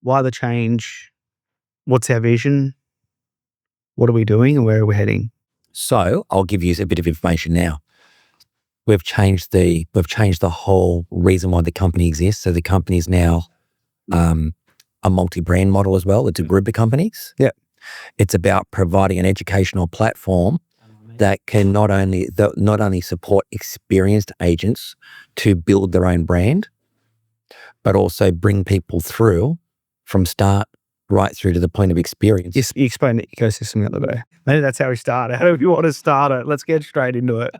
Why the change? What's our vision? What are we doing and where are we heading? So I'll give you a bit of information now. We've changed the whole reason why the company exists. So the company is now a multi-brand model as well. It's a group of companies. Yeah. It's about providing an educational platform that can not only support experienced agents to build their own brand, but also bring people through from start right through to the point of experience. You explained the ecosystem the other day. Maybe that's how we start it. How do you want to start it? Let's get straight into it.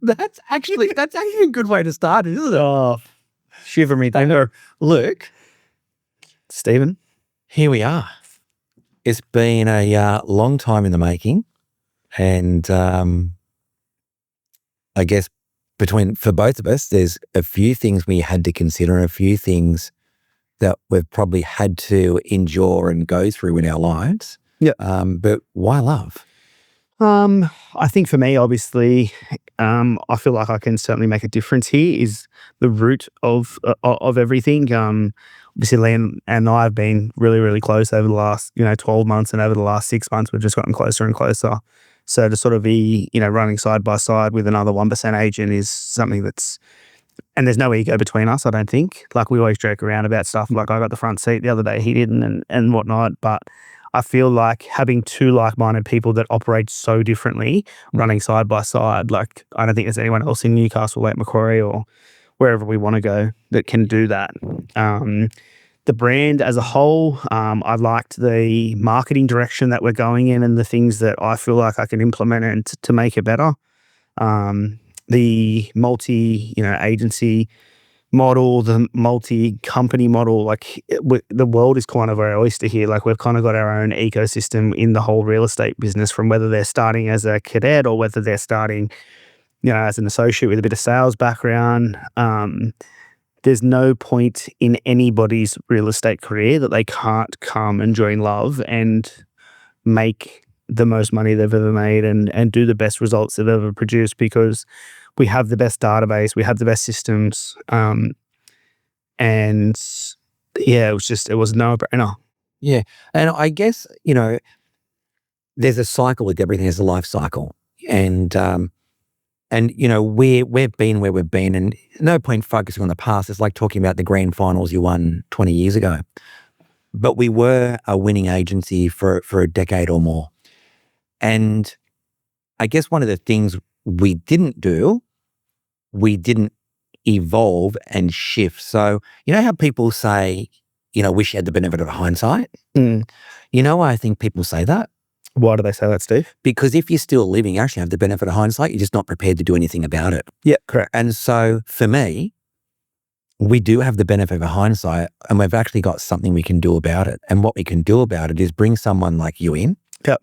That's actually a good way to start, isn't it? Oh, shiver me. I know. Luke, Stephen, here we are. It's been a long time in the making. And I guess for both of us, there's a few things we had to consider and a few things that we've probably had to endure and go through in our lives. Yeah. But why love? I think for me, obviously, I feel like I can certainly make a difference here is the root of everything. Obviously, Lee and I have been really, really close over the last, 12 months, and over the last 6 months, we've just gotten closer and closer. So to sort of be, running side by side with another 1% agent is something and there's no ego between us, I don't think. Like, we always joke around about stuff. Like, I got the front seat the other day, he didn't, and whatnot. But I feel like having two like-minded people that operate so differently, running side by side, like, I don't think there's anyone else in Newcastle, Lake Macquarie, or wherever we want to go that can do that. The brand as a whole, I liked the marketing direction that we're going in and the things that I feel like I can implement and to make it better. The agency model, the multi-company model, like the world is kind of our oyster here. Like, we've kind of got our own ecosystem in the whole real estate business, from whether they're starting as a cadet or whether they're starting, as an associate with a bit of sales background. There's no point in anybody's real estate career that they can't come and join Love and make the most money they've ever made and do the best results they've ever produced, because we have the best database, we have the best systems. And yeah, it was no-brainer. Yeah. And I guess, there's a cycle with everything. There's a life cycle. And we've been where we've been, and no point focusing on the past. It's like talking about the grand finals you won 20 years ago. But we were a winning agency for a decade or more. And I guess one of the things we didn't do, we didn't evolve and shift. So, how people say, wish you had the benefit of hindsight? Mm. I think people say that. Why do they say that, Steve? Because if you're still living, you actually have the benefit of hindsight. You're just not prepared to do anything about it. Yeah, correct. And so for me, we do have the benefit of hindsight, and we've actually got something we can do about it. And what we can do about it is bring someone like you in. Yep.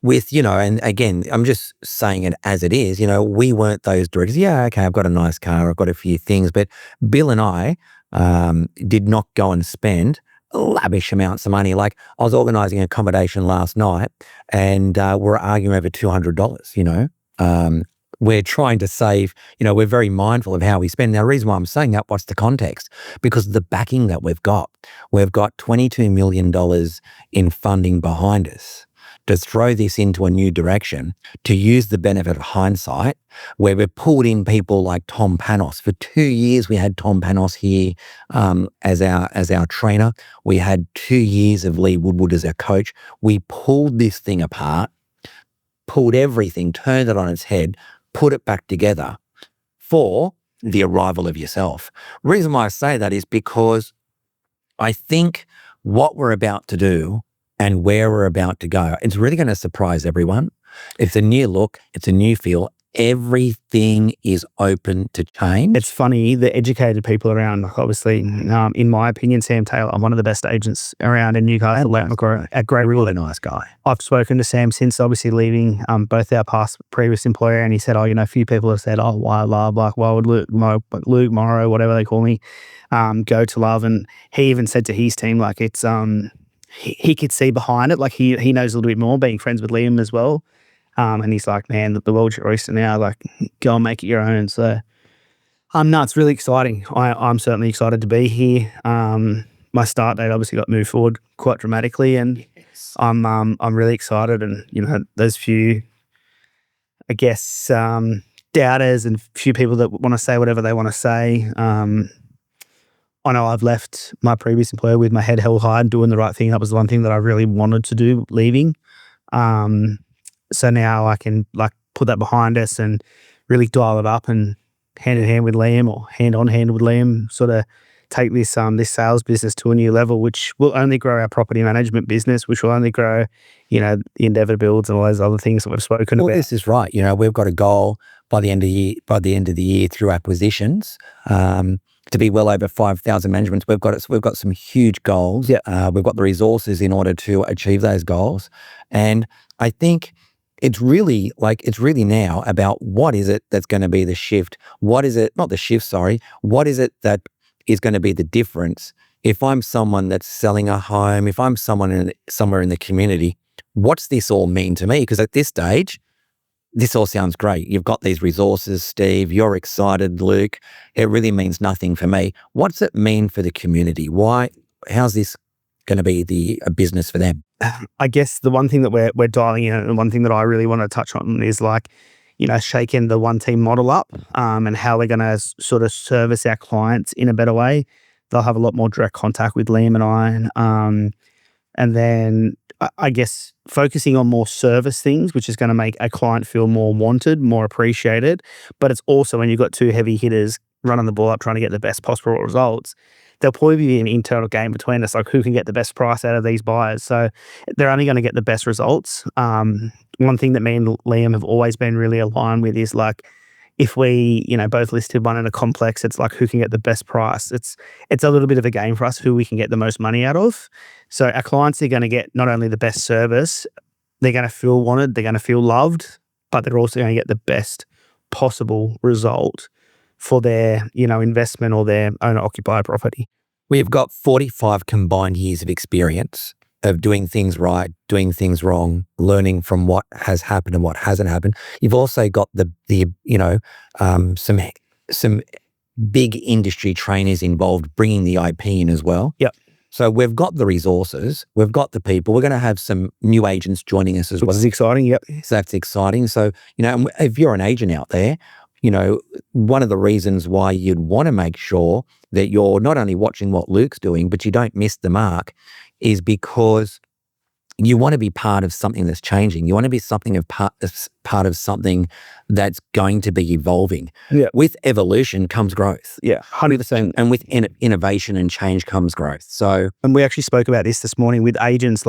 With, and again, I'm just saying it as it is, we weren't those directors. Yeah, okay, I've got a nice car, I've got a few things, but Bill and I did not go and spend lavish amounts of money. Like, I was organising accommodation last night, and we're arguing over $200, we're trying to save, we're very mindful of how we spend. Now, the reason why I'm saying that, what's the context? Because of the backing that we've got. We've got $22 million in funding behind us to throw this into a new direction, to use the benefit of hindsight, where we've pulled in people like Tom Panos. For 2 years, we had Tom Panos here as our trainer. We had 2 years of Lee Woodward as our coach. We pulled this thing apart, pulled everything, turned it on its head, put it back together for the arrival of yourself. The reason why I say that is because I think what we're about to do and where we're about to go, it's really going to surprise everyone. It's a new look. It's a new feel. Everything is open to change. It's funny, the educated people around, like, obviously, in my opinion, Sam Taylor, I'm one of the best agents around in Newcastle, Lake Macquarie, at Great River. Really nice guy. I've spoken to Sam since obviously leaving both our previous employer, and he said, a few people have said, why Love? Like, why would Luke Morrow, whatever they call me, go to Love? And he even said to his team, like, it's he could see behind it. Like, he knows a little bit more, being friends with Liam as well. And he's like, man, the world's your oyster now. Like, go and make it your own. So, no, it's really exciting. I'm certainly excited to be here. my start date obviously got moved forward quite dramatically, and I'm really excited. And those few, I guess, doubters and few people that want to say whatever they want to say. I know I've left my previous employer with my head held high and doing the right thing. That was the one thing that I really wanted to do leaving. So now I can put that behind us and really dial it up, and hand in hand with Liam, or hand on hand with Liam, sort of take this sales business to a new level, which will only grow our property management business, which will only grow, the Endeavour builds and all those other things that we've spoken about. This is right. We've got a goal by the end of the year through acquisitions, to be well over 5,000 managements. We've got some huge goals. Yeah. We've got the resources in order to achieve those goals. And I think it's really now about what is it that's going to be the shift? What is it that is going to be the difference? If I'm someone that's selling a home, if I'm someone somewhere in the community, what's this all mean to me? Because at this stage, this all sounds great. You've got these resources, Steve. You're excited, Luke. It really means nothing for me. What's it mean for the community? How's this going to be a business for them? I guess the one thing that we're dialing in, and one thing that I really want to touch on, is shaking the one team model up, and how we're going to sort of service our clients in a better way. They'll have a lot more direct contact with Liam and I, and then I guess focusing on more service things, which is going to make a client feel more wanted, more appreciated. But it's also, when you've got two heavy hitters running the ball up, trying to get the best possible results, there'll probably be an internal game between us, like who can get the best price out of these buyers. So they're only going to get the best results. One thing that me and Liam have always been really aligned with is if we, both listed one in a complex, it's who can get the best price. It's a little bit of a game for us, who we can get the most money out of. So our clients are going to get not only the best service, they're going to feel wanted, they're going to feel loved, but they're also going to get the best possible result for their, investment or their owner-occupied property. We've got 45 combined years of experience of doing things right, doing things wrong, learning from what has happened and what hasn't happened. You've also got some big industry trainers involved, bringing the IP in as well. Yep. So we've got the resources, we've got the people. We're going to have some new agents joining us as well. Which is exciting. Yep. So that's exciting. So if you're an agent out there, one of the reasons why you'd want to make sure that you're not only watching what Luke's doing, but you don't miss the mark, is because you want to be part of something that's changing. You want to be part of something that's going to be evolving. Yeah. With evolution comes growth. Yeah, 100%. And with innovation and change comes growth. So, and we actually spoke about this morning with agents,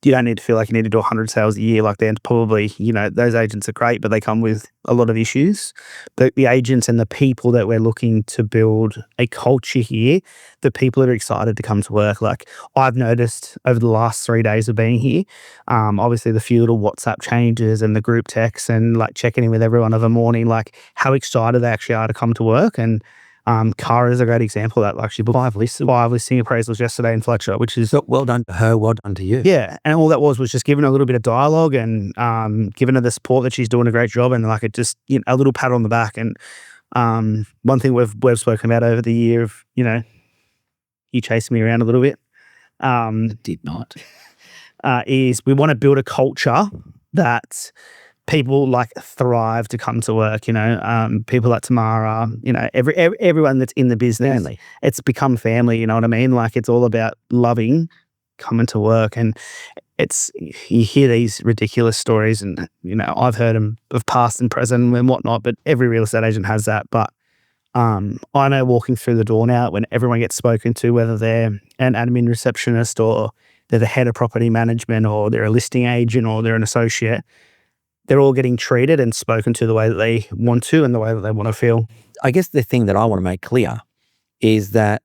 you don't need to feel like you need to do 100 sales a year. They're probably, those agents are great, but they come with a lot of issues. But the agents and the people that we're looking to build a culture here, the people that are excited to come to work. I've noticed over the last 3 days of being here, obviously the few little WhatsApp changes and the group texts and checking in with everyone of a morning, how excited they actually are to come to work. And Cara is a great example of that. She booked 5 listing appraisals yesterday in Fletcher, which is... So well done to her, well done to you. Yeah, and all that was just giving her a little bit of dialogue and giving her the support that she's doing a great job, and a little pat on the back. And one thing we've spoken about over the year of, you chasing me around a little bit. Did not. Is we want to build a culture that people thrive to come to work, people like Tamara, everyone that's in the business, Family. It's become family, you know what I mean? It's all about loving coming to work. And you hear these ridiculous stories, and, I've heard them of past and present and whatnot, but every real estate agent has that. But I know walking through the door now, when everyone gets spoken to, whether they're an admin receptionist or they're the head of property management or they're a listing agent or they're an associate, they're all getting treated and spoken to the way that they want to and the way that they want to feel. I guess the thing that I want to make clear is that,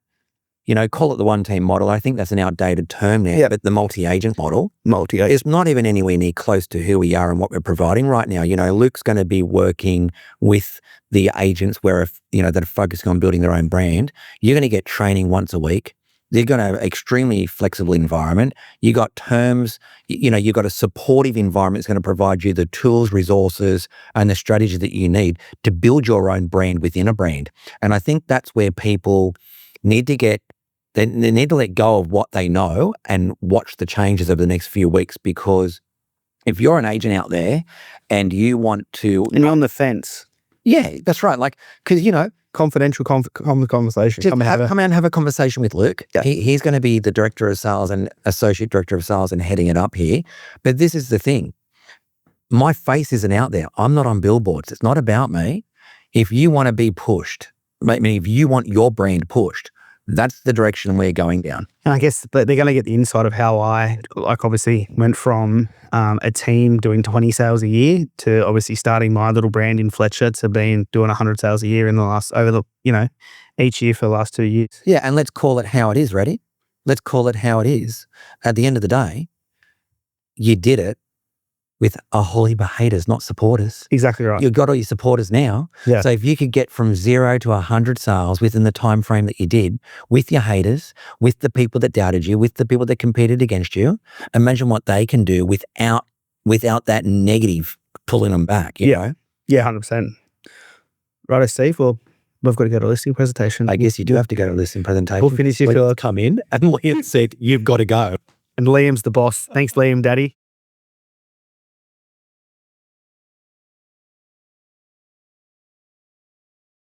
call it the one team model. I think that's an outdated term now, Yeah. But the multi-agent model is not even anywhere near close to who we are and what we're providing right now. Luke's going to be working with the agents that are focusing on building their own brand. You're going to get training once a week. They're going to have an extremely flexible environment. You got terms, you've got a supportive environment that's going to provide you the tools, resources, and the strategy that you need to build your own brand within a brand. And I think that's where people need to get They need to let go of what they know and watch the changes over the next few weeks, because if you're an agent out there and you want to... And you're on the fence. Yeah, that's right. Like, because, Confidential conversation. just come out and have a conversation with Luke. Yeah. He's going to be the director of sales and associate director of sales and heading it up here. But this is the thing. My face isn't out there. I'm not on billboards. It's not about me. If you want to be pushed, I mean, if you want your brand pushed, that's the direction we're going down. And I guess they're going to get the insight of how I, obviously went from a team doing 20 sales a year to obviously starting my little brand in Fletcher to doing 100 sales a year in the last, each year for the last 2 years. Yeah, and let's call it how it is, ready? Let's call it how it is. At the end of the day, you did it with a whole heap of haters, not supporters. Exactly right. You've got all your supporters now. Yeah. So if you could get from 0 to 100 sales within the time frame that you did, with your haters, with the people that doubted you, with the people that competed against you, imagine what they can do without that negative pulling them back. You know? Yeah, 100%. Righto, Steve. Well, we've got to go to a listing presentation. I guess you do have to go to a listing presentation. We'll finish your come in, and Liam said, you've got to go. And Liam's the boss. Thanks, Liam, Daddy.